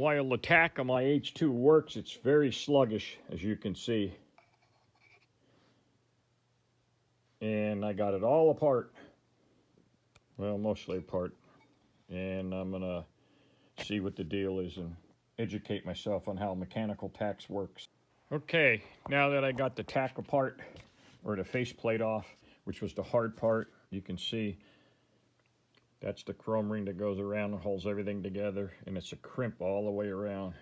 While the tack on my H2 works, it's very sluggish, as you can see. And I got it all apart. Well, mostly apart. And I'm gonna see what the deal is and educate myself on how mechanical tacks works. Okay, now that I got the tack apart, or the faceplate off, which was the hard part, you can see that's the chrome ring that goes around and holds everything together, and it's a crimp all the way around,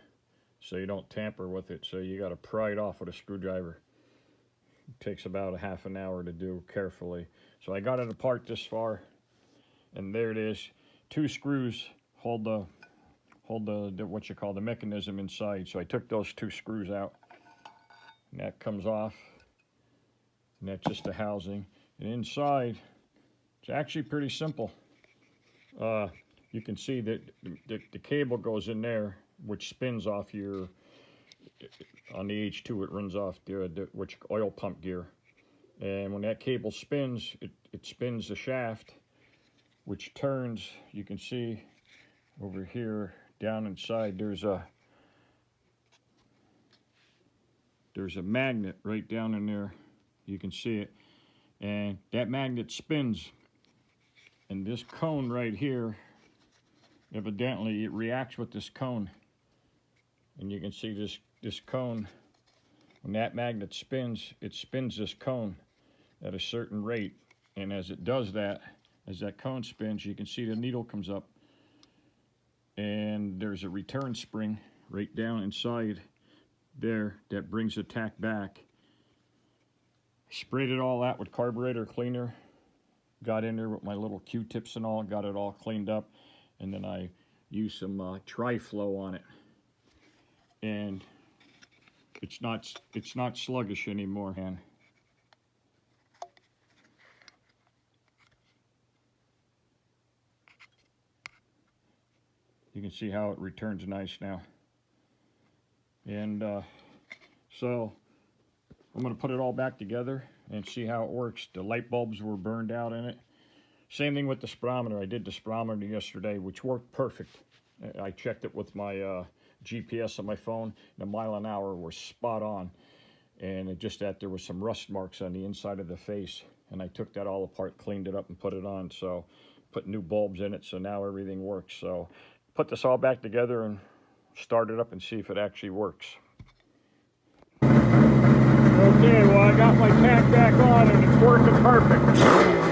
so you don't tamper with it. So you got to pry it off with a screwdriver. It takes about a half an hour to do carefully. So I got it apart this far, and there it is. 2 screws hold the what you call the mechanism inside. So I took those 2 screws out, and that comes off, and that's just the housing. And inside, it's actually pretty simple. You can see that the cable goes in there, which spins off your, on the H2 it runs off the oil pump gear. And when that cable spins, it spins the shaft, which turns, you can see over here down inside, there's a magnet right down in there. You can see it. And that magnet spins. And this cone right here, evidently it reacts with this cone. And you can see this cone, when that magnet spins, it spins this cone at a certain rate. And as it does that, as that cone spins, you can see the needle comes up. And there's a return spring right down inside there that brings the tack back. Sprayed it all out with carburetor cleaner. Got in there with my little Q-tips and all, got it all cleaned up, and then I used some Tri-Flow on it, and it's not sluggish anymore. And you can see how it returns nice now. And so I'm going to put it all back together and see how it works. The light bulbs were burned out in it. Same thing with the speedometer. I did the speedometer yesterday, which worked perfect. I checked it with my GPS on my phone. The mile an hour was spot on. And it just that there was some rust marks on the inside of the face. And I took that all apart, cleaned it up, and put it on. So put new bulbs in it, so now everything works. So put this all back together and start it up and see if it actually works. Okay, well, I got my tack back on and it's working perfect.